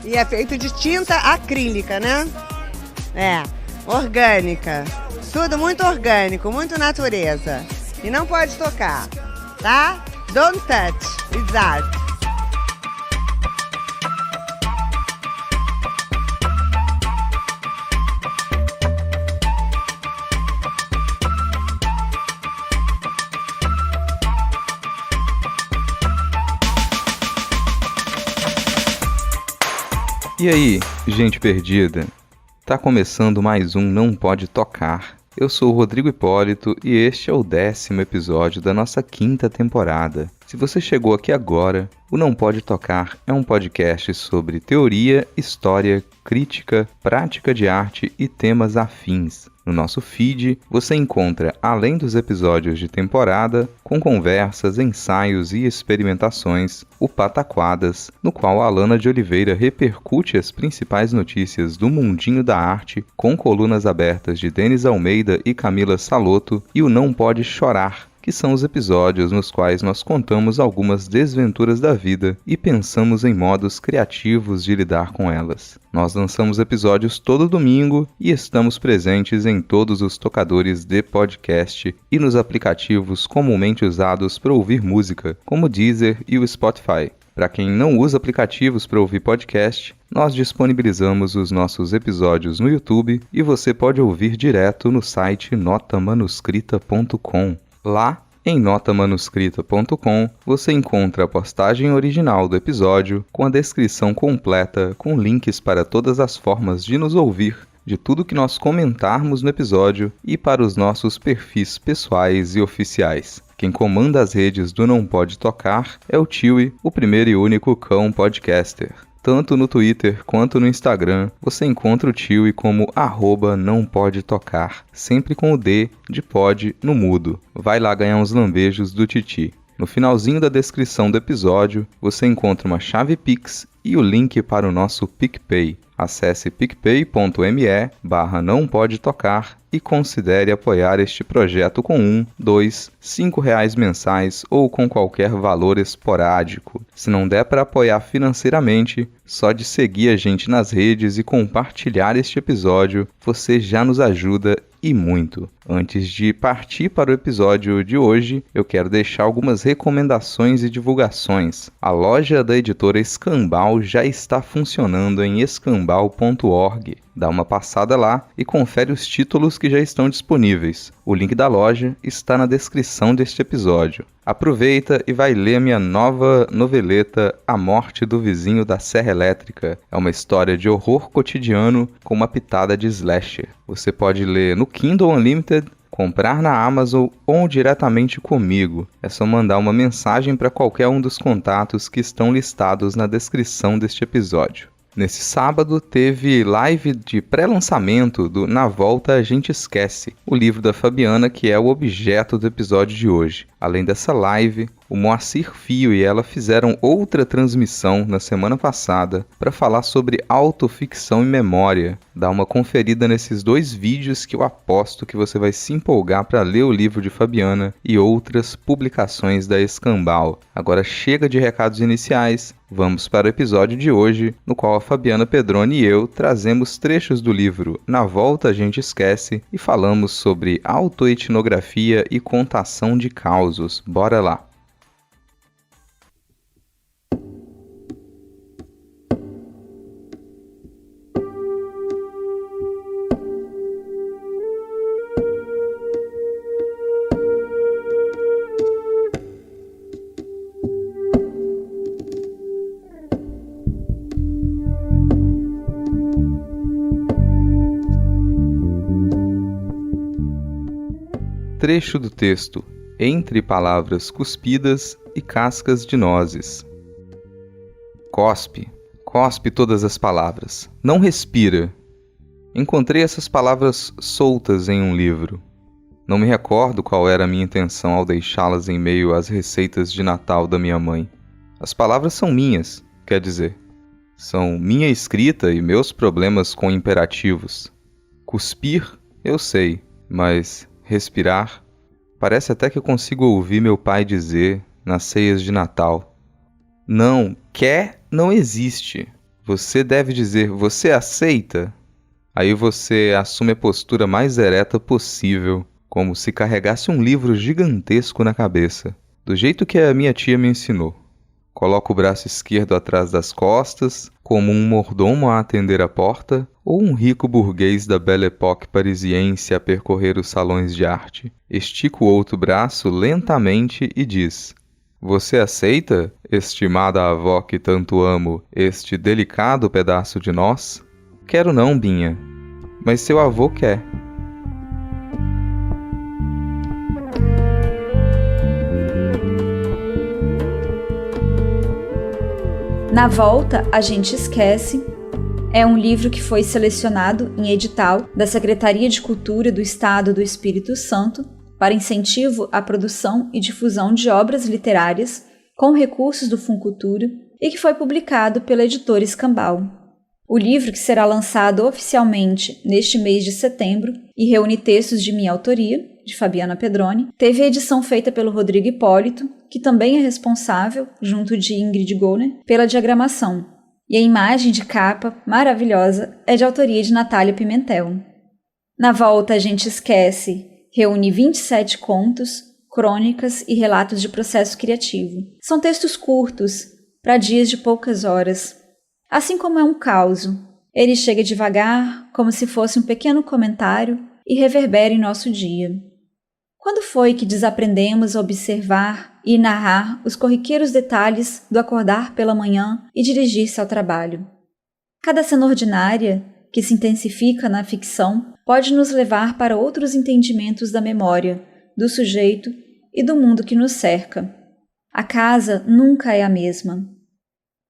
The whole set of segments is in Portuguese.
E é feito de tinta acrílica, né? É, orgânica. Tudo muito orgânico, muito natureza. E não pode tocar, tá? Don't touch, it's art. E aí, gente perdida? Tá começando mais um Não Pode Tocar. Eu sou o Rodrigo Hipólito e este é o 10º episódio da nossa 5ª temporada. Se você chegou aqui agora, o Não Pode Tocar é um podcast sobre teoria, história, crítica, prática de arte e temas afins. No nosso feed, você encontra, além dos episódios de temporada, com conversas, ensaios e experimentações, o Pataquadas, no qual a Alana de Oliveira repercute as principais notícias do mundinho da arte, com colunas abertas de Denis Almeida e Camila Salotto, e o Não Pode Chorar, que são os episódios nos quais nós contamos algumas desventuras da vida e pensamos em modos criativos de lidar com elas. Nós lançamos episódios todo domingo e estamos presentes em todos os tocadores de podcast e nos aplicativos comumente usados para ouvir música, como o Deezer e o Spotify. Para quem não usa aplicativos para ouvir podcast, nós disponibilizamos os nossos episódios no YouTube e você pode ouvir direto no site notamanuscrita.com. Lá, em notamanuscrita.com, você encontra a postagem original do episódio com a descrição completa, com links para todas as formas de nos ouvir, de tudo que nós comentarmos no episódio e para os nossos perfis pessoais e oficiais. Quem comanda as redes do Não Pode Tocar é o Tiwi, o primeiro e único cão podcaster. Tanto no Twitter quanto no Instagram, você encontra o Tiwi como @nãopodetocar, sempre com o D de pod no mudo. Vai lá ganhar uns lambejos do Titi. No finalzinho da descrição do episódio, você encontra uma chave Pix e o link para o nosso PicPay. Acesse picpay.me/nãopodetocar e considere apoiar este projeto com R$1, R$2, R$5 mensais ou com qualquer valor esporádico. Se não der para apoiar financeiramente, só de seguir a gente nas redes e compartilhar este episódio, você já nos ajuda e muito. Antes de partir para o episódio de hoje, eu quero deixar algumas recomendações e divulgações. A loja da editora Escambau já está funcionando em escambau.org. Dá uma passada lá e confere os títulos que já estão disponíveis. O link da loja está na descrição deste episódio. Aproveita e vai ler a minha nova noveleta A Morte do Vizinho da Serra Elétrica. É uma história de horror cotidiano com uma pitada de slasher. Você pode ler no Kindle Unlimited, comprar na Amazon ou diretamente comigo. É só mandar uma mensagem para qualquer um dos contatos que estão listados na descrição deste episódio. Nesse sábado teve live de pré-lançamento do Na Volta a Gente Esquece, o livro da Fabiana que é o objeto do episódio de hoje. Além dessa live, o Moacir Fio e ela fizeram outra transmissão na semana passada para falar sobre autoficção e memória. Dá uma conferida nesses 2 vídeos que eu aposto que você vai se empolgar para ler o livro de Fabiana e outras publicações da Escambau. Agora chega de recados iniciais, vamos para o episódio de hoje, no qual a Fabiana Pedroni e eu trazemos trechos do livro Na Volta a Gente Esquece e falamos sobre autoetnografia e contação de causos. Bora lá! Trecho do texto Entre palavras cuspidas e cascas de nozes. Cospe, cospe todas as palavras. Não respira. Encontrei essas palavras soltas em um livro. Não me recordo qual era a minha intenção ao deixá-las em meio às receitas de Natal da minha mãe. As palavras são minhas, quer dizer. São minha escrita e meus problemas com imperativos. Cuspir, eu sei, mas respirar... Parece até que eu consigo ouvir meu pai dizer nas ceias de Natal: não, quer não existe. você deve dizer, você aceita? Aí você assume a postura mais ereta possível, como se carregasse um livro gigantesco na cabeça, do jeito que a minha tia me ensinou. Coloca o braço esquerdo atrás das costas, como um mordomo a atender a porta, ou um rico burguês da Belle Époque parisiense a percorrer os salões de arte. Estica o outro braço lentamente e diz: você aceita, estimada avó que tanto amo, este delicado pedaço de nós? Quero não, Binha, mas seu avô quer. Na Volta, a gente esquece é um livro que foi selecionado em edital da Secretaria de Cultura do Estado do Espírito Santo para incentivo à produção e difusão de obras literárias com recursos do Funcultura e que foi publicado pela editora Escambau. O livro, que será lançado oficialmente neste mês de setembro e reúne textos de minha autoria, de Fabiana Pedroni, teve a edição feita pelo Rodrigo Hipólito, que também é responsável, junto de Ingrid Goner, pela diagramação. E a imagem de capa, maravilhosa, é de autoria de Natália Pimentel. Na Volta, a gente esquece reúne 27 contos, crônicas e relatos de processo criativo. São textos curtos, para dias de poucas horas. Assim como é um causo, ele chega devagar, como se fosse um pequeno comentário e reverbera em nosso dia. Quando foi que desaprendemos a observar e narrar os corriqueiros detalhes do acordar pela manhã e dirigir-se ao trabalho? Cada cena ordinária, que se intensifica na ficção, pode nos levar para outros entendimentos da memória, do sujeito e do mundo que nos cerca. A casa nunca é a mesma.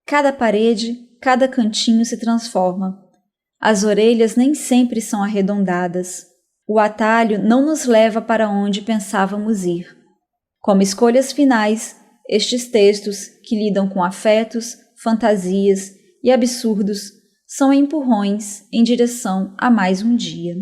Cada parede, cada cantinho se transforma. As orelhas nem sempre são arredondadas. O atalho não nos leva para onde pensávamos ir. Como escolhas finais, estes textos, que lidam com afetos, fantasias e absurdos, são empurrões em direção a mais um dia.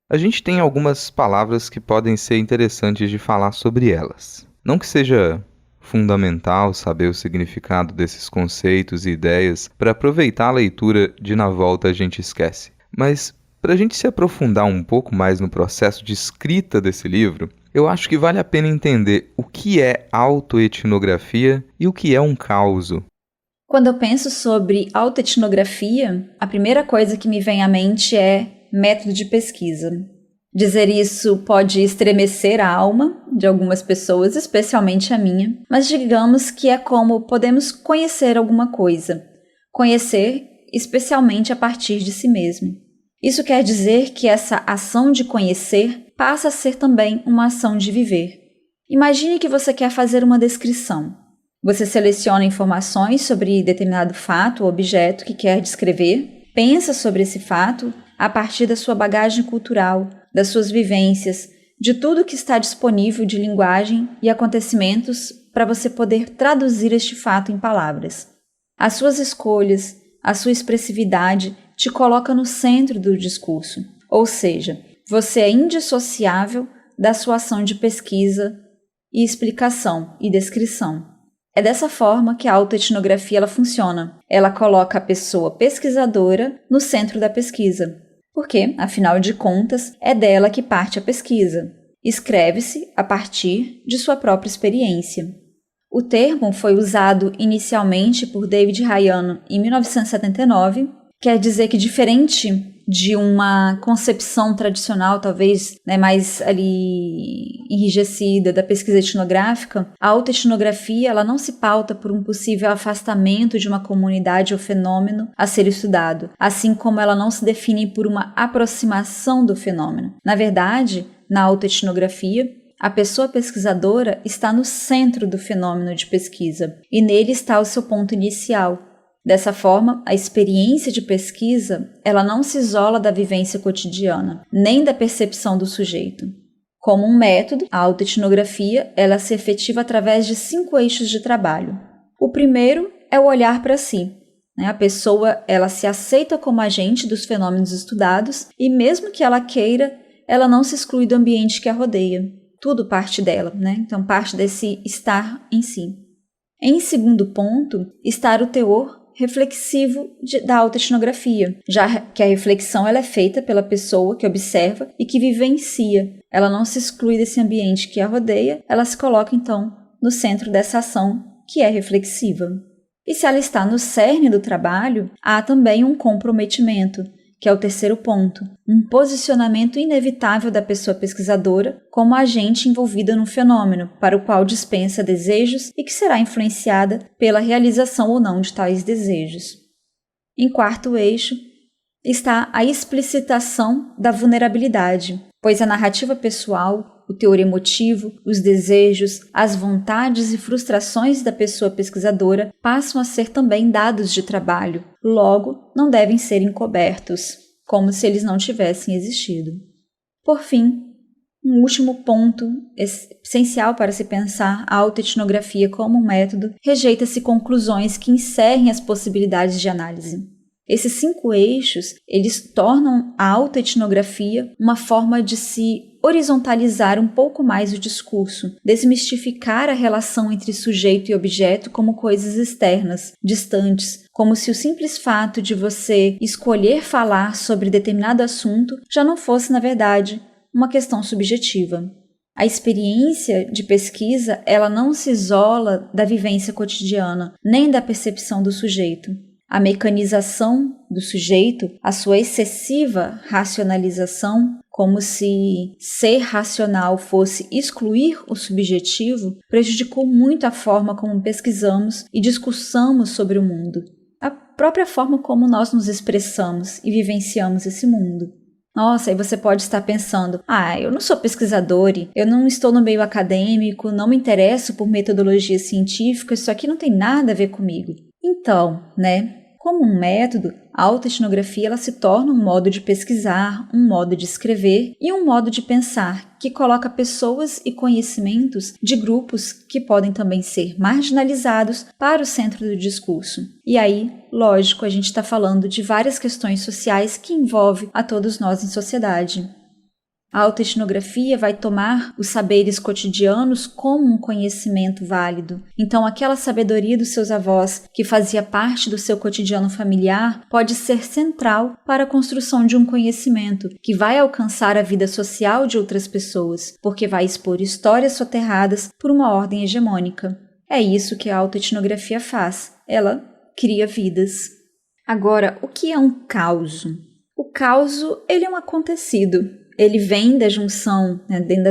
A gente tem algumas palavras que podem ser interessantes de falar sobre elas. Não que seja fundamental saber o significado desses conceitos e ideias para aproveitar a leitura de Na Volta a gente esquece, mas para a gente se aprofundar um pouco mais no processo de escrita desse livro, eu acho que vale a pena entender o que é autoetnografia e o que é um causo. Quando eu penso sobre autoetnografia, a primeira coisa que me vem à mente é método de pesquisa. Dizer isso pode estremecer a alma de algumas pessoas, especialmente a minha, mas digamos que é como podemos conhecer alguma coisa. Conhecer especialmente a partir de si mesmo. Isso quer dizer que essa ação de conhecer passa a ser também uma ação de viver. Imagine que você quer fazer uma descrição. Você seleciona informações sobre determinado fato ou objeto que quer descrever, pensa sobre esse fato a partir da sua bagagem cultural, das suas vivências, de tudo que está disponível de linguagem e acontecimentos para você poder traduzir este fato em palavras. As suas escolhas, a sua expressividade te coloca no centro do discurso, ou seja, você é indissociável da sua ação de pesquisa e explicação e descrição. É dessa forma que a autoetnografia ela funciona. Ela coloca a pessoa pesquisadora no centro da pesquisa, porque, afinal de contas, é dela que parte a pesquisa. Escreve-se a partir de sua própria experiência. O termo foi usado inicialmente por David Rayano em 1979, quer dizer que, diferente de uma concepção tradicional, talvez mais ali enrijecida da pesquisa etnográfica, a autoetnografia ela não se pauta por um possível afastamento de uma comunidade ou fenômeno a ser estudado, assim como ela não se define por uma aproximação do fenômeno. Na verdade, na autoetnografia, a pessoa pesquisadora está no centro do fenômeno de pesquisa e nele está o seu ponto inicial. Dessa forma, a experiência de pesquisa ela não se isola da vivência cotidiana, nem da percepção do sujeito. Como um método, a autoetnografia ela se efetiva através de 5 eixos de trabalho. O primeiro é o olhar para si. A pessoa ela se aceita como agente dos fenômenos estudados e, mesmo que ela queira, ela não se exclui do ambiente que a rodeia. Tudo parte dela, Então parte desse estar em si. Em segundo ponto, está o teor reflexivo da autoetnografia, já que a reflexão ela é feita pela pessoa que observa e que vivencia. Ela não se exclui desse ambiente que a rodeia, ela se coloca então no centro dessa ação que é reflexiva. E se ela está no cerne do trabalho, há também um comprometimento, que é o terceiro ponto, um posicionamento inevitável da pessoa pesquisadora como agente envolvida no fenômeno, para o qual dispensa desejos e que será influenciada pela realização ou não de tais desejos. Em quarto eixo, está a explicitação da vulnerabilidade, pois a narrativa pessoal, o teor emotivo, os desejos, as vontades e frustrações da pessoa pesquisadora passam a ser também dados de trabalho, logo não devem ser encobertos, como se eles não tivessem existido. Por fim, um último ponto essencial para se pensar a autoetnografia como um método, rejeita-se conclusões que encerrem as possibilidades de análise. Esses 5 eixos, eles tornam a autoetnografia uma forma de se horizontalizar um pouco mais o discurso, desmistificar a relação entre sujeito e objeto como coisas externas, distantes, como se o simples fato de você escolher falar sobre determinado assunto já não fosse, na verdade, uma questão subjetiva. A experiência de pesquisa, ela não se isola da vivência cotidiana, nem da percepção do sujeito. A mecanização do sujeito, a sua excessiva racionalização, como se ser racional fosse excluir o subjetivo, prejudicou muito a forma como pesquisamos e discursamos sobre o mundo, a própria forma como nós nos expressamos e vivenciamos esse mundo. Nossa, aí você pode estar pensando, eu não sou pesquisador, eu não estou no meio acadêmico, não me interesso por metodologia científica, isso aqui não tem nada a ver comigo. Então, como um método, a autoetnografia ela se torna um modo de pesquisar, um modo de escrever e um modo de pensar que coloca pessoas e conhecimentos de grupos que podem também ser marginalizados para o centro do discurso. E aí, lógico, a gente está falando de várias questões sociais que envolvem a todos nós em sociedade. A autoetnografia vai tomar os saberes cotidianos como um conhecimento válido. Então, aquela sabedoria dos seus avós, que fazia parte do seu cotidiano familiar, pode ser central para a construção de um conhecimento que vai alcançar a vida social de outras pessoas, porque vai expor histórias soterradas por uma ordem hegemônica. É isso que a autoetnografia faz. Ela cria vidas. Agora, o que é um causo? O causo, ele é um acontecido. Ele vem da junção, dentro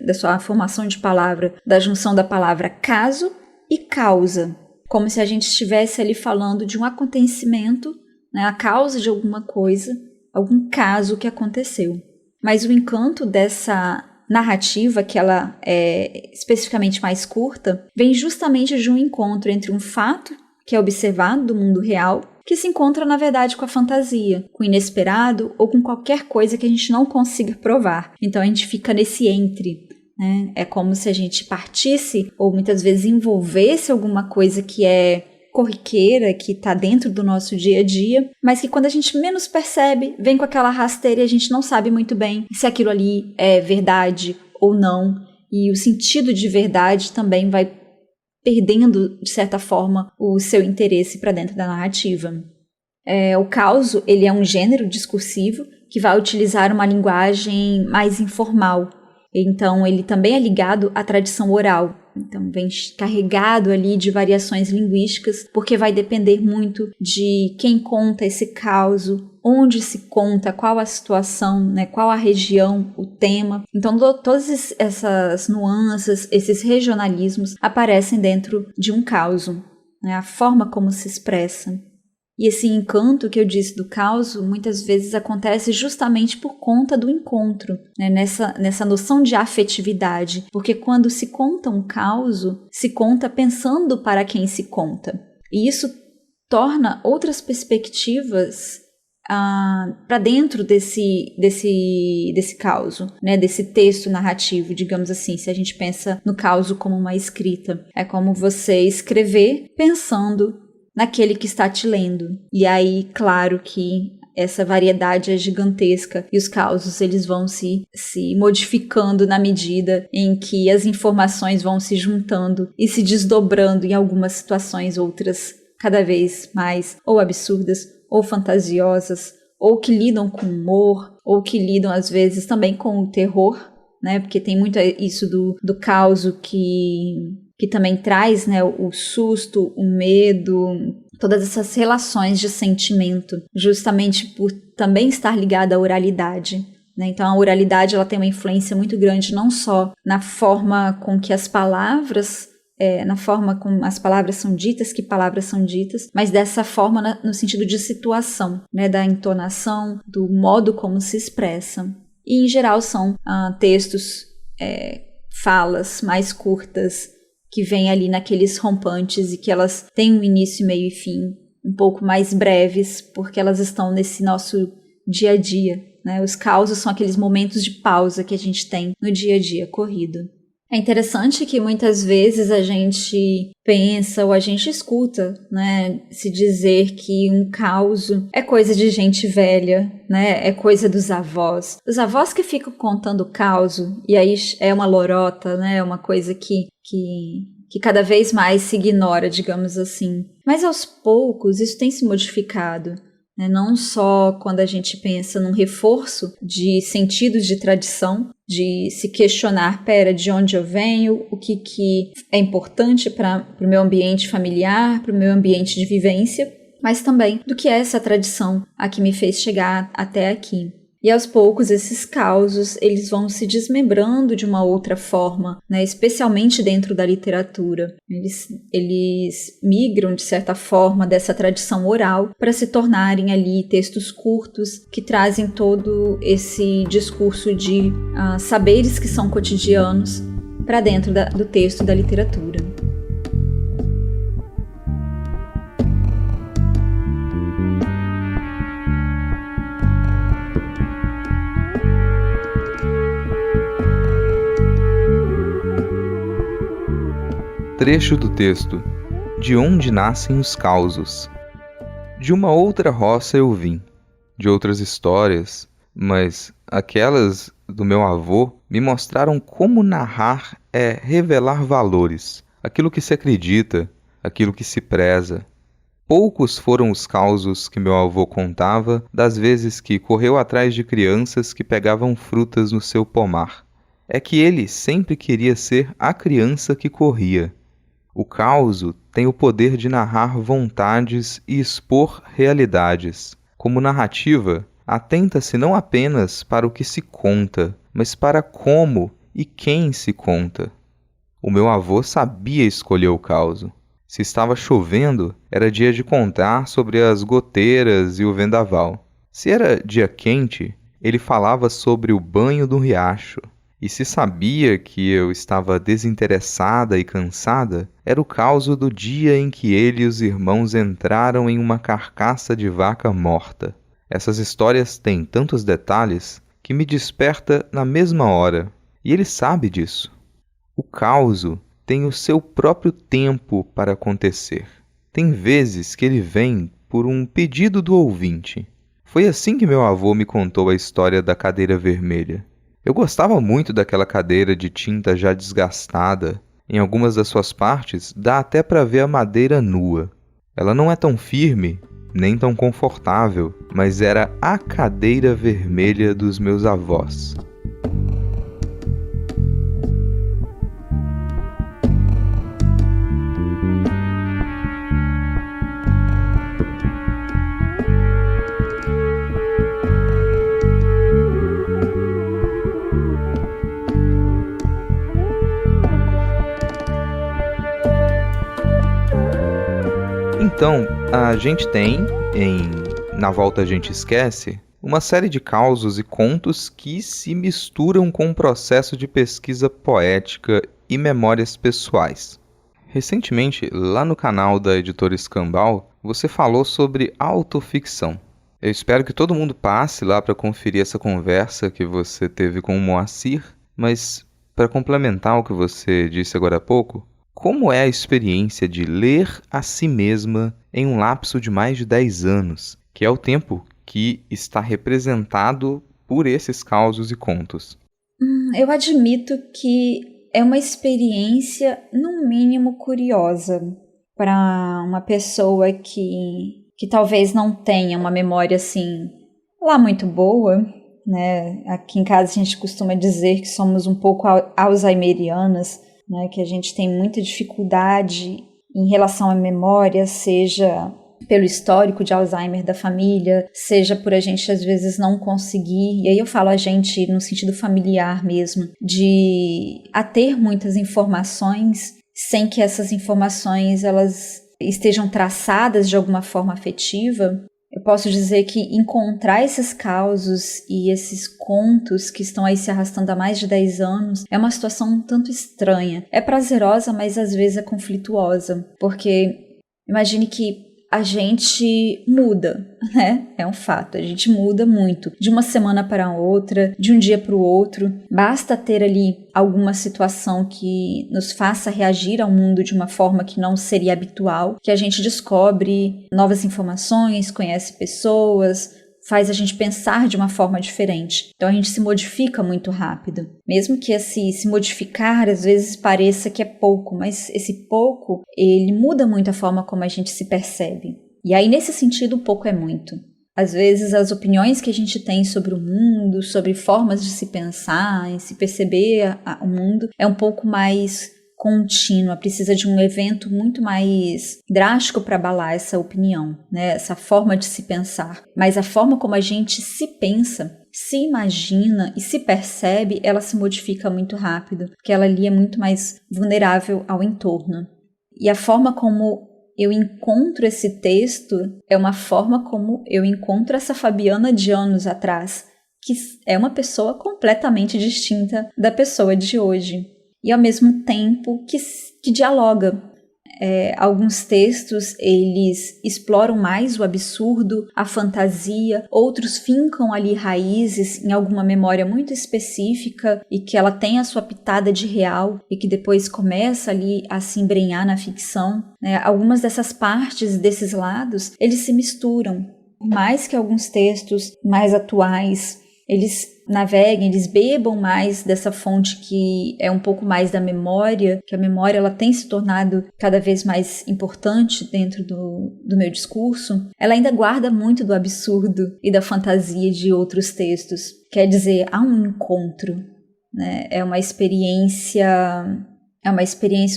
da sua formação de palavra, da junção da palavra caso e causa. Como se a gente estivesse ali falando de um acontecimento, a causa de alguma coisa, algum caso que aconteceu. Mas o encanto dessa narrativa, que ela é especificamente mais curta, vem justamente de um encontro entre um fato, que é observado do mundo real, que se encontra, na verdade, com a fantasia, com o inesperado ou com qualquer coisa que a gente não consiga provar. Então, a gente fica nesse entre, É como se a gente partisse ou muitas vezes envolvesse alguma coisa que é corriqueira, que está dentro do nosso dia a dia, mas que quando a gente menos percebe, vem com aquela rasteira e a gente não sabe muito bem se aquilo ali é verdade ou não. E o sentido de verdade também vai perdendo, de certa forma, o seu interesse para dentro da narrativa. O causo, ele é um gênero discursivo que vai utilizar uma linguagem mais informal. Então, ele também é ligado à tradição oral. Então, vem carregado ali de variações linguísticas, porque vai depender muito de quem conta esse causo, onde se conta, qual a situação, qual a região, o tema. Então, todas essas nuances, esses regionalismos aparecem dentro de um causo, a forma como se expressa. E esse encanto que eu disse do causo, muitas vezes acontece justamente por conta do encontro, nessa noção de afetividade. Porque quando se conta um causo, se conta pensando para quem se conta. E isso torna outras perspectivas para dentro desse causo, desse texto narrativo, digamos assim, se a gente pensa no causo como uma escrita. É como você escrever pensando naquele que está te lendo. E aí, claro que essa variedade é gigantesca e os causos eles vão se modificando na medida em que as informações vão se juntando e se desdobrando em algumas situações, outras cada vez mais ou absurdas, ou fantasiosas, ou que lidam com humor, ou que lidam às vezes também com o terror, né? Porque tem muito isso do caos que também traz, né, o susto, o medo, todas essas relações de sentimento, justamente por também estar ligada à oralidade. Né? Então a oralidade ela tem uma influência muito grande não só na forma com que as palavras na forma como as palavras são ditas, que palavras são ditas, mas dessa forma no sentido de situação, né, da entonação, do modo como se expressa. E, em geral, são textos, falas mais curtas, que vêm ali naqueles rompantes e que elas têm um início, meio e fim, um pouco mais breves, porque elas estão nesse nosso dia a dia. Né? Os causos são aqueles momentos de pausa que a gente tem no dia a dia corrido. É interessante que muitas vezes a gente pensa ou a gente escuta, né, se dizer que um causo é coisa de gente velha, né, é coisa dos avós. Os avós que ficam contando causo, e aí é uma lorota, né, é uma coisa que cada vez mais se ignora, digamos assim. Mas aos poucos isso tem se modificado. Não só quando a gente pensa num reforço de sentidos de tradição, de se questionar, de onde eu venho, o que é importante para o meu ambiente familiar, para o meu ambiente de vivência, mas também do que é essa tradição a que me fez chegar até aqui. E aos poucos esses causos eles vão se desmembrando de uma outra forma, né? Especialmente dentro da literatura. Eles migram de certa forma dessa tradição oral para se tornarem ali textos curtos que trazem todo esse discurso de saberes que são cotidianos para dentro do texto da literatura. Trecho do texto: De onde nascem os causos? De uma outra roça eu vim, de outras histórias, mas aquelas do meu avô me mostraram como narrar é revelar valores, aquilo que se acredita, aquilo que se preza. Poucos foram os causos que meu avô contava das vezes que correu atrás de crianças que pegavam frutas no seu pomar. É que ele sempre queria ser a criança que corria. O causo tem o poder de narrar vontades e expor realidades. Como narrativa, atenta-se não apenas para o que se conta, mas para como e quem se conta. O meu avô sabia escolher o causo. Se estava chovendo, era dia de contar sobre as goteiras e o vendaval. Se era dia quente, ele falava sobre o banho do riacho. E se sabia que eu estava desinteressada e cansada, era o causo do dia em que ele e os irmãos entraram em uma carcaça de vaca morta. Essas histórias têm tantos detalhes que me desperta na mesma hora, e ele sabe disso. O causo tem o seu próprio tempo para acontecer. Tem vezes que ele vem por um pedido do ouvinte. Foi assim que meu avô me contou a história da cadeira vermelha. Eu gostava muito daquela cadeira de tinta já desgastada. Em algumas das suas partes, dá até para ver a madeira nua. Ela não é tão firme, nem tão confortável, mas era a cadeira vermelha dos meus avós. Então, a gente tem, Na Volta a Gente Esquece, uma série de causos e contos que se misturam com um processo de pesquisa poética e memórias pessoais. Recentemente, lá no canal da editora Escambau, você falou sobre autoficção. Eu espero que todo mundo passe lá para conferir essa conversa que você teve com o Moacir, mas para complementar o que você disse agora há pouco, como é a experiência de ler a si mesma em um lapso de mais de 10 anos, que é o tempo que está representado por esses causos e contos? Eu admito que é uma experiência, no mínimo, curiosa. para uma pessoa que talvez não tenha uma memória assim lá muito boa, né? Aqui em casa a gente costuma dizer que somos um pouco alzheimerianas, né? Que a gente tem muita dificuldade em relação à memória, seja pelo histórico de Alzheimer da família, seja por a gente às vezes não conseguir, e aí eu falo a gente no sentido familiar mesmo, de ter muitas informações sem que essas informações elas estejam traçadas de alguma forma afetiva. Eu posso dizer que encontrar esses causos e esses contos que estão aí se arrastando há mais de 10 anos é uma situação um tanto estranha. É prazerosa, mas às vezes é conflituosa, porque imagine que a gente muda, né? É um fato, a gente muda muito, de uma semana para outra, de um dia para o outro. Basta ter ali alguma situação que nos faça reagir ao mundo de uma forma que não seria habitual, que a gente descobre novas informações, conhece pessoas, faz a gente pensar de uma forma diferente. Então a gente se modifica muito rápido. Mesmo que se modificar às vezes pareça que é pouco, mas esse pouco, ele muda muito a forma como a gente se percebe. E aí nesse sentido, pouco é muito. Às vezes as opiniões que a gente tem sobre o mundo, sobre formas de se pensar, em se perceber o mundo, é um pouco mais contínua, precisa de um evento muito mais drástico para abalar essa opinião, né? Essa forma de se pensar. Mas a forma como a gente se pensa, se imagina e se percebe, ela se modifica muito rápido, porque ela ali é muito mais vulnerável ao entorno. E a forma como eu encontro esse texto é uma forma como eu encontro essa Fabiana de anos atrás, que é uma pessoa completamente distinta da pessoa de hoje. E ao mesmo tempo que dialoga. Alguns textos, eles exploram mais o absurdo, a fantasia, outros fincam ali raízes em alguma memória muito específica e que ela tem a sua pitada de real e que depois começa ali a se embrenhar na ficção, né? Algumas dessas partes, desses lados, eles se misturam. Por mais que alguns textos mais atuais eles naveguem, eles bebam mais dessa fonte que é um pouco mais da memória, que a memória ela tem se tornado cada vez mais importante dentro do meu discurso, ela ainda guarda muito do absurdo e da fantasia de outros textos. Quer dizer, há um encontro, né? É uma experiência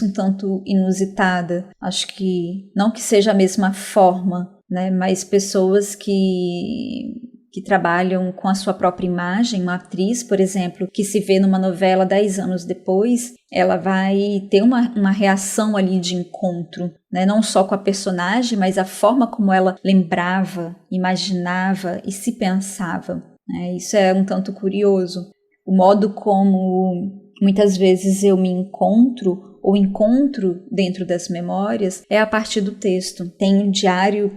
um tanto inusitada. Acho que não que seja a mesma forma, né? Mas pessoas que trabalham com a sua própria imagem, uma atriz, por exemplo, que se vê numa novela 10 anos depois, ela vai ter uma reação ali de encontro, né? Não só com a personagem, mas a forma como ela lembrava, imaginava e se pensava, né? Isso é um tanto curioso. O modo como muitas vezes eu me encontro ou encontro dentro das memórias é a partir do texto. Tem um diário,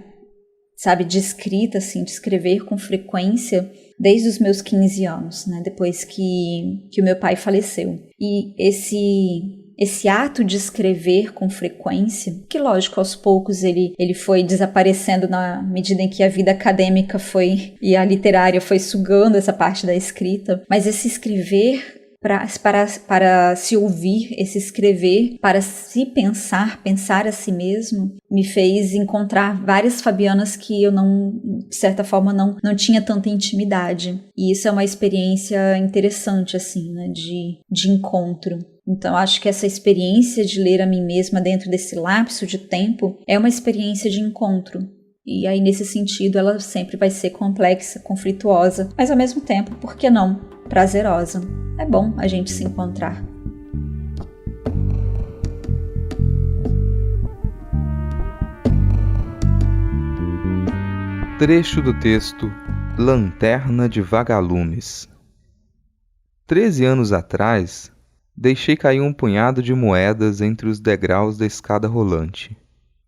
sabe, de escrita, assim, de escrever com frequência desde os meus 15 anos, né, depois que o meu pai faleceu. E esse ato de escrever com frequência, que lógico, aos poucos ele foi desaparecendo na medida em que a vida acadêmica e a literária foi sugando essa parte da escrita, mas esse escrever para se ouvir, esse escrever, para se pensar a si mesmo, me fez encontrar várias Fabianas que eu não, de certa forma, não tinha tanta intimidade. E isso é uma experiência interessante, assim, né, de encontro. Então, acho que essa experiência de ler a mim mesma dentro desse lapso de tempo é uma experiência de encontro. E aí, nesse sentido, ela sempre vai ser complexa, conflituosa, mas ao mesmo tempo, por que não, prazerosa. É bom a gente se encontrar. Trecho do texto Lanterna de Vagalumes. 13 anos atrás, deixei cair um punhado de moedas entre os degraus da escada rolante.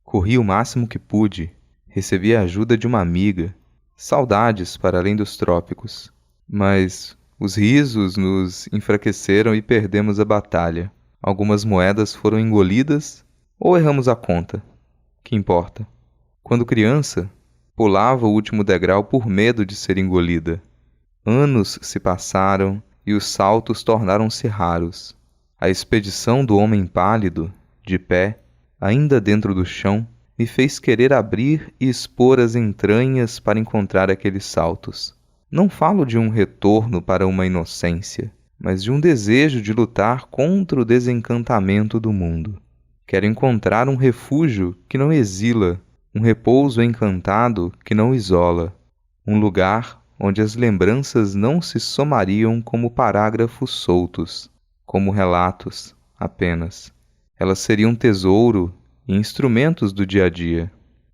Corri o máximo que pude, recebi a ajuda de uma amiga, saudades para além dos trópicos, mas os risos nos enfraqueceram e perdemos a batalha. Algumas moedas foram engolidas ou erramos a conta. Que importa? Quando criança, pulava o último degrau por medo de ser engolida. Anos se passaram e os saltos tornaram-se raros. A expedição do homem pálido, de pé, ainda dentro do chão, me fez querer abrir e expor as entranhas para encontrar aqueles saltos. Não falo de um retorno para uma inocência, mas de um desejo de lutar contra o desencantamento do mundo. Quero encontrar um refúgio que não exila, um repouso encantado que não isola, um lugar onde as lembranças não se somariam como parágrafos soltos, como relatos apenas. Elas seriam tesouro e instrumentos do dia a dia.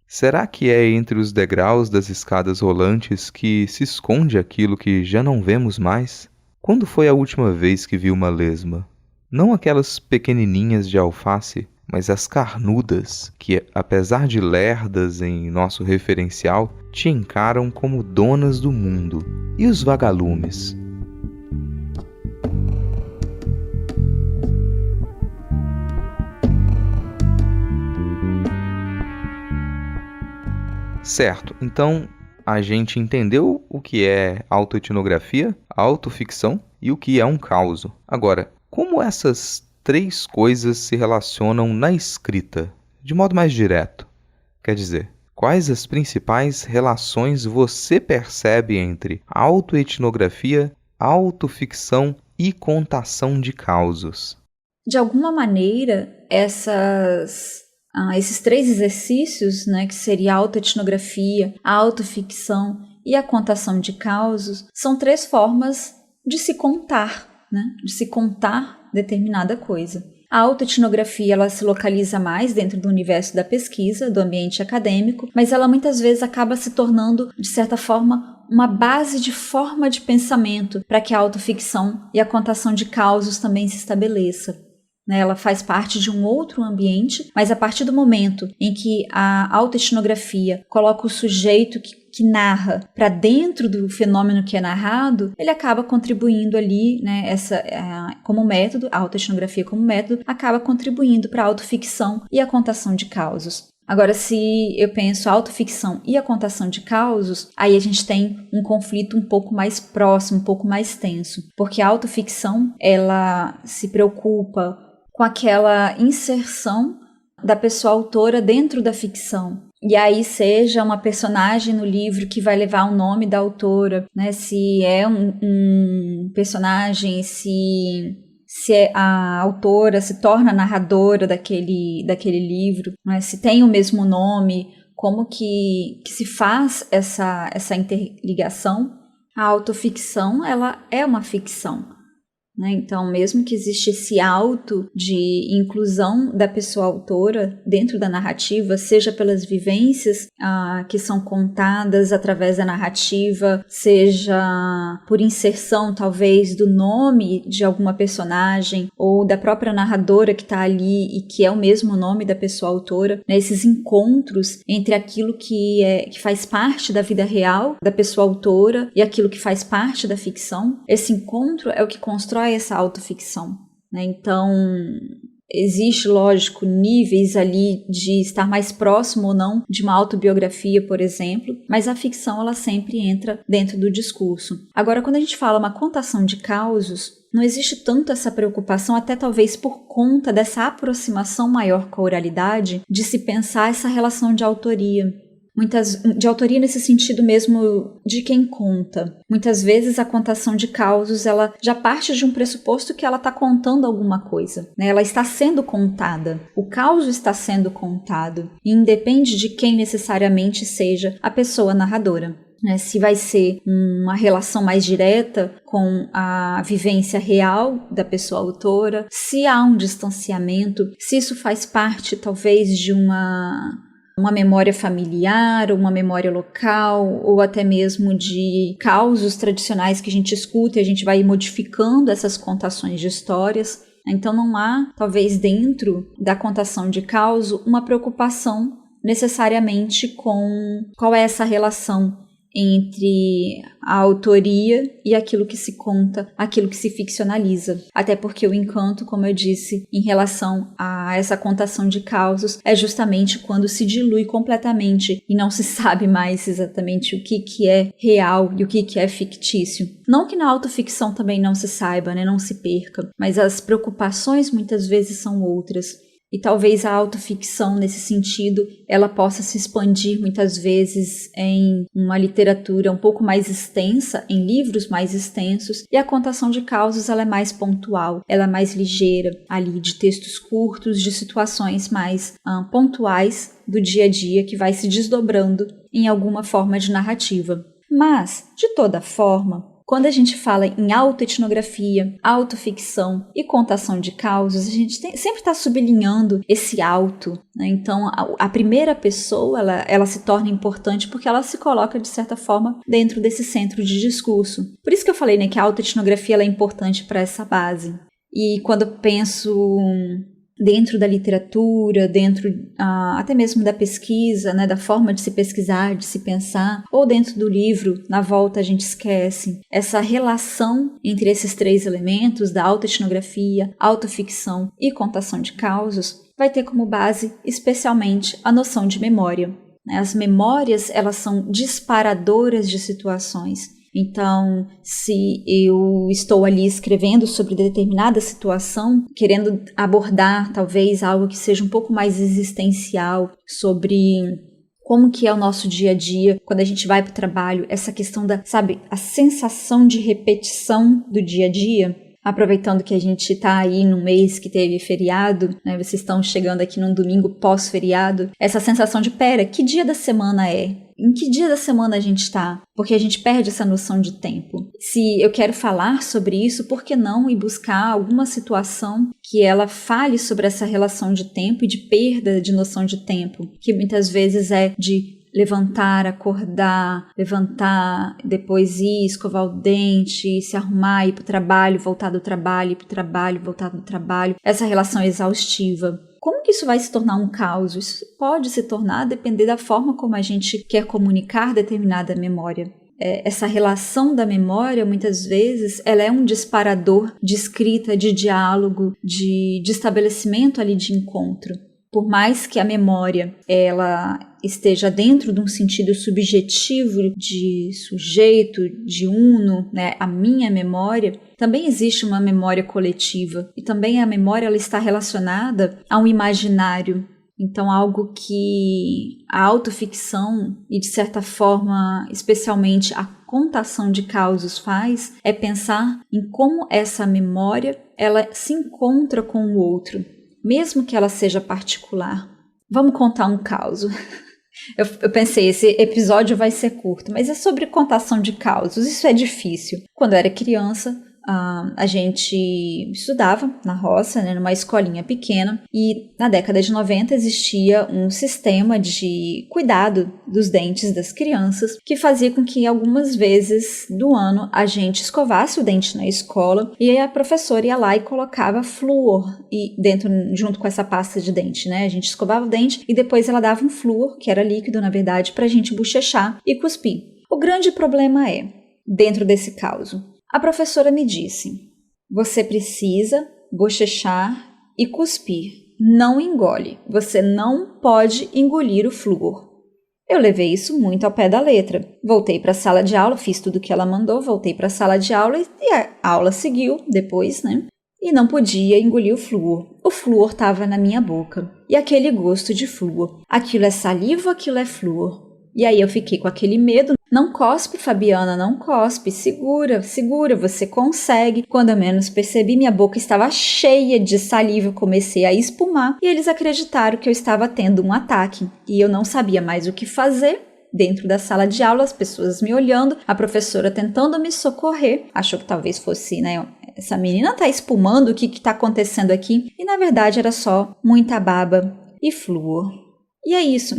Será que é entre os degraus das escadas rolantes que se esconde aquilo que já não vemos mais? Quando foi a última vez que vi uma lesma? Não aquelas pequenininhas de alface, mas as carnudas que, apesar de lerdas em nosso referencial, te encaram como donas do mundo. E os vagalumes? Certo, então a gente entendeu o que é autoetnografia, autoficção e o que é um causo. Agora, como essas três coisas se relacionam na escrita, de modo mais direto? Quer dizer, quais as principais relações você percebe entre autoetnografia, autoficção e contação de causos? De alguma maneira, esses três exercícios, né, que seria a autoetnografia, a autoficção e a contação de causos, são três formas de se contar, né, de se contar determinada coisa. A autoetnografia, ela se localiza mais dentro do universo da pesquisa, do ambiente acadêmico, mas ela muitas vezes acaba se tornando, de certa forma, uma base de forma de pensamento para que a autoficção e a contação de causos também se estabeleça. Ela faz parte de um outro ambiente, mas a partir do momento em que a autoetnografia coloca o sujeito que narra para dentro do fenômeno que é narrado, ele acaba contribuindo ali, né, como método, a autoetnografia como método, acaba contribuindo para a autoficção e a contação de causos. Agora, se eu penso a autoficção e a contação de causos, aí a gente tem um conflito um pouco mais próximo, um pouco mais tenso, porque a autoficção, ela se preocupa com aquela inserção da pessoa autora dentro da ficção. E aí seja uma personagem no livro que vai levar o nome da autora, né? Se é um personagem, se a autora se torna narradora daquele livro, né? Se tem o mesmo nome, como que se faz essa interligação. A autoficção, ela é uma ficção. Então, mesmo que existe esse auto de inclusão da pessoa autora dentro da narrativa, seja pelas vivências que são contadas através da narrativa, seja por inserção, talvez, do nome de alguma personagem ou da própria narradora que está ali e que é o mesmo nome da pessoa autora, né? Esses encontros entre aquilo que faz parte da vida real da pessoa autora e aquilo que faz parte da ficção, esse encontro é o que constrói essa autoficção, né? Então, existe, lógico, níveis ali de estar mais próximo ou não de uma autobiografia, por exemplo, mas a ficção, ela sempre entra dentro do discurso. Agora, quando a gente fala uma contação de causos, não existe tanto essa preocupação, até talvez por conta dessa aproximação maior com a oralidade, de se pensar essa relação de autoria. De autoria nesse sentido mesmo de quem conta. Muitas vezes a contação de causos, ela já parte de um pressuposto que ela está contando alguma coisa, né? Ela está sendo contada, o caos está sendo contado, e independe de quem necessariamente seja a pessoa narradora. Se vai ser uma relação mais direta com a vivência real da pessoa autora, se há um distanciamento, se isso faz parte talvez de uma memória familiar, ou uma memória local, ou até mesmo de causos tradicionais que a gente escuta e a gente vai modificando essas contações de histórias. Então não há, talvez dentro da contação de causo, uma preocupação necessariamente com qual é essa relação entre a autoria e aquilo que se conta, aquilo que se ficcionaliza. Até porque o encanto, como eu disse, em relação a essa contação de causos, é justamente quando se dilui completamente e não se sabe mais exatamente o que é real e o que é fictício. Não que na autoficção também não se saiba, né, não se perca, mas as preocupações muitas vezes são outras. E talvez a autoficção, nesse sentido, ela possa se expandir muitas vezes em uma literatura um pouco mais extensa, em livros mais extensos, e a contação de causos ela é mais pontual, ela é mais ligeira, ali de textos curtos, de situações mais pontuais do dia a dia, que vai se desdobrando em alguma forma de narrativa. Mas, de toda forma, quando a gente fala em autoetnografia, autoficção e contação de causos, a gente sempre está sublinhando esse auto, né? Então, a primeira pessoa, ela se torna importante porque ela se coloca, de certa forma, dentro desse centro de discurso. Por isso que eu falei, né, que a autoetnografia ela é importante para essa base. E quando eu penso dentro da literatura, dentro até mesmo da pesquisa, né, da forma de se pesquisar, de se pensar, ou dentro do livro, na volta a gente esquece, essa relação entre esses três elementos da autoetnografia, autoficção e contação de causos, vai ter como base especialmente a noção de memória. As memórias, elas são disparadoras de situações. Então, se eu estou ali escrevendo sobre determinada situação, querendo abordar talvez algo que seja um pouco mais existencial, sobre como que é o nosso dia a dia, quando a gente vai para o trabalho, essa questão da, a sensação de repetição do dia a dia. Aproveitando que a gente está aí num mês que teve feriado, né, vocês estão chegando aqui num domingo pós-feriado, essa sensação de, que dia da semana é? Em que dia da semana a gente está? Porque a gente perde essa noção de tempo. Se eu quero falar sobre isso, por que não ir buscar alguma situação que ela fale sobre essa relação de tempo e de perda de noção de tempo, que muitas vezes é de levantar, acordar, levantar, depois ir, escovar o dente, se arrumar, ir para o trabalho, voltar do trabalho, ir para o trabalho, voltar do trabalho. Essa relação exaustiva. Como que isso vai se tornar um caos? Isso pode se tornar a depender da forma como a gente quer comunicar determinada memória. Essa relação da memória, muitas vezes, ela é um disparador de escrita, de diálogo, de estabelecimento ali de encontro. Por mais que a memória ela esteja dentro de um sentido subjetivo de sujeito, de uno, né, a minha memória, também existe uma memória coletiva e também a memória ela está relacionada a um imaginário. Então, algo que a autoficção e, de certa forma, especialmente a contação de causos faz, é pensar em como essa memória ela se encontra com o outro, mesmo que ela seja particular. Vamos contar um caso. Eu pensei, esse episódio vai ser curto, mas é sobre contação de causos. Isso é difícil. Quando eu era criança, a gente estudava na roça, né, numa escolinha pequena, e na década de 90 existia um sistema de cuidado dos dentes das crianças que fazia com que algumas vezes do ano a gente escovasse o dente na escola e a professora ia lá e colocava flúor junto com essa pasta de dente, né? A gente escovava o dente e depois ela dava um flúor, que era líquido na verdade, para a gente bochechar e cuspir. O grande problema é, dentro desse caso, a professora me disse, você precisa bochechar e cuspir, não engole, você não pode engolir o flúor. Eu levei isso muito ao pé da letra, voltei para a sala de aula, fiz tudo o que ela mandou, voltei para a sala de aula e a aula seguiu depois, né? E não podia engolir o flúor. O flúor estava na minha boca, e aquele gosto de flúor, aquilo é saliva, aquilo é flúor. E aí eu fiquei com aquele medo. Não cospe, Fabiana, não cospe, segura, você consegue. Quando eu menos percebi, minha boca estava cheia de saliva, eu comecei a espumar e eles acreditaram que eu estava tendo um ataque. E eu não sabia mais o que fazer. Dentro da sala de aula, as pessoas me olhando, a professora tentando me socorrer. Achou que talvez fosse, né, essa menina tá espumando, o que tá acontecendo aqui? E na verdade era só muita baba e flúor. E é isso.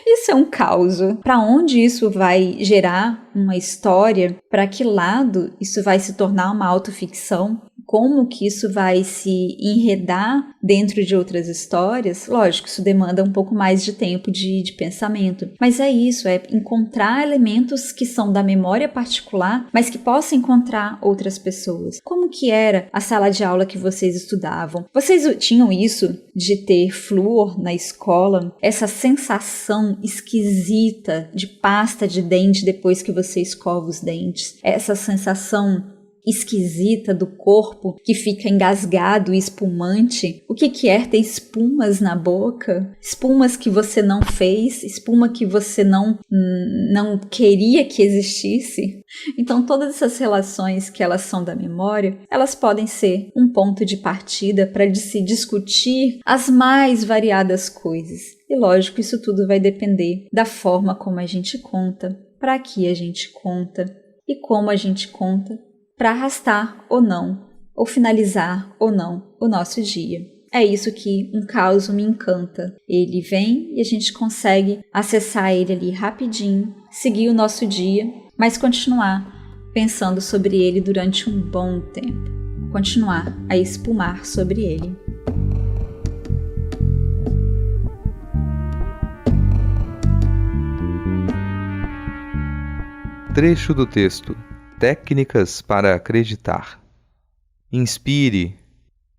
Isso é um caos. Para onde isso vai gerar uma história? Para que lado isso vai se tornar uma autoficção? Como que isso vai se enredar dentro de outras histórias? Lógico, isso demanda um pouco mais de tempo de pensamento. Mas é isso, é encontrar elementos que são da memória particular, mas que possam encontrar outras pessoas. Como que era a sala de aula que vocês estudavam? Vocês tinham isso de ter flúor na escola? Essa sensação esquisita de pasta de dente depois que você escova os dentes? Essa sensação esquisita do corpo que fica engasgado e espumante? O que é ter espumas na boca? Espumas que você não fez, espuma que você não queria que existisse? Então todas essas relações que elas são da memória, elas podem ser um ponto de partida para se discutir as mais variadas coisas. E lógico, isso tudo vai depender da forma como a gente conta, para que a gente conta e como a gente conta para arrastar ou não, ou finalizar ou não o nosso dia. É isso que um caos me encanta. Ele vem e a gente consegue acessar ele ali rapidinho, seguir o nosso dia, mas continuar pensando sobre ele durante um bom tempo. Continuar a espumar sobre ele. Trecho do texto: Técnicas para acreditar. Inspire,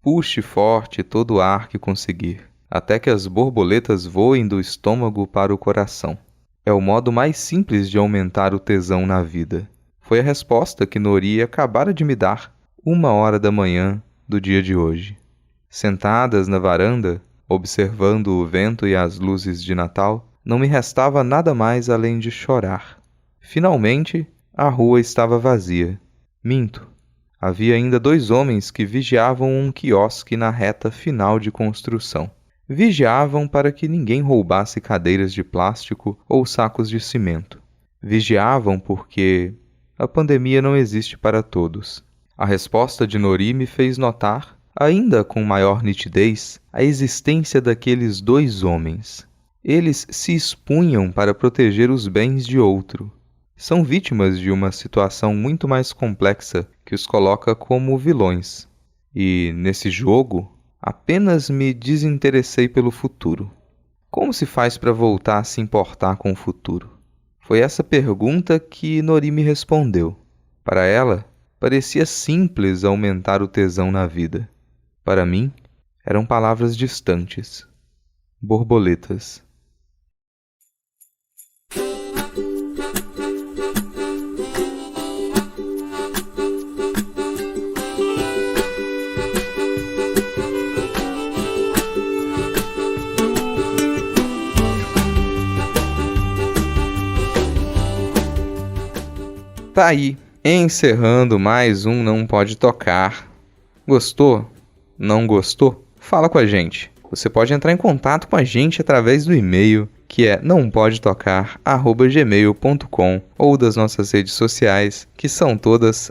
puxe forte todo o ar que conseguir, até que as borboletas voem do estômago para o coração. É o modo mais simples de aumentar o tesão na vida. Foi a resposta que Nori acabara de me dar 1h da manhã do dia de hoje. Sentadas na varanda, observando o vento e as luzes de Natal, não me restava nada mais além de chorar. Finalmente, a rua estava vazia. Minto. Havia ainda 2 homens que vigiavam um quiosque na reta final de construção. Vigiavam para que ninguém roubasse cadeiras de plástico ou sacos de cimento. Vigiavam porque a pandemia não existe para todos. A resposta de Nori me fez notar, ainda com maior nitidez, a existência daqueles 2 homens. Eles se expunham para proteger os bens de outro. São vítimas de uma situação muito mais complexa que os coloca como vilões. E, nesse jogo, apenas me desinteressei pelo futuro. Como se faz para voltar a se importar com o futuro? Foi essa pergunta que Nori me respondeu. Para ela, parecia simples aumentar o tesão na vida. Para mim, eram palavras distantes. Borboletas. Tá aí, encerrando mais um Não Pode Tocar. Gostou? Não gostou? Fala com a gente. Você pode entrar em contato com a gente através do e-mail, que é nãopodetocar@gmail.com, ou das nossas redes sociais, que são todas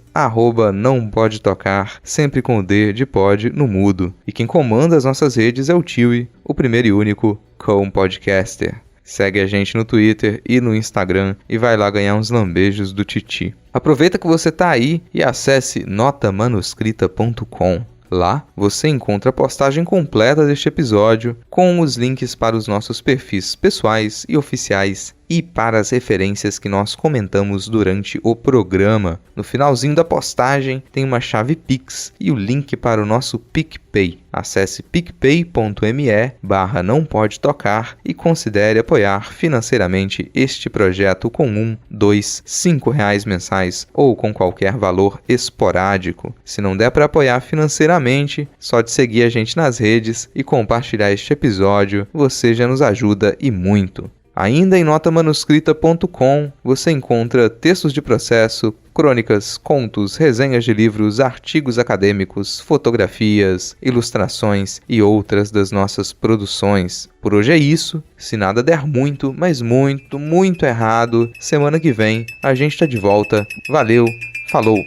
@nãopodetocar, sempre com o D de pod no mudo. E quem comanda as nossas redes é o Tiwi, o primeiro e único co-podcaster. Segue a gente no Twitter e no Instagram e vai lá ganhar uns lambejos do Titi. Aproveita que você tá aí e acesse notamanuscrita.com. Lá você encontra a postagem completa deste episódio com os links para os nossos perfis pessoais e oficiais e para as referências que nós comentamos durante o programa. No finalzinho da postagem tem uma chave Pix e o link para o nosso PicPay. Acesse picpay.me/nãopodetocar e considere apoiar financeiramente este projeto com R$1, R$2, R$5 mensais ou com qualquer valor esporádico. Se não der para apoiar financeiramente, só de seguir a gente nas redes e compartilhar este episódio, você já nos ajuda e muito. Ainda em notamanuscrita.com você encontra textos de processo, crônicas, contos, resenhas de livros, artigos acadêmicos, fotografias, ilustrações e outras das nossas produções. Por hoje é isso. Se nada der muito, mas muito, muito errado, semana que vem a gente tá de volta. Valeu, falou!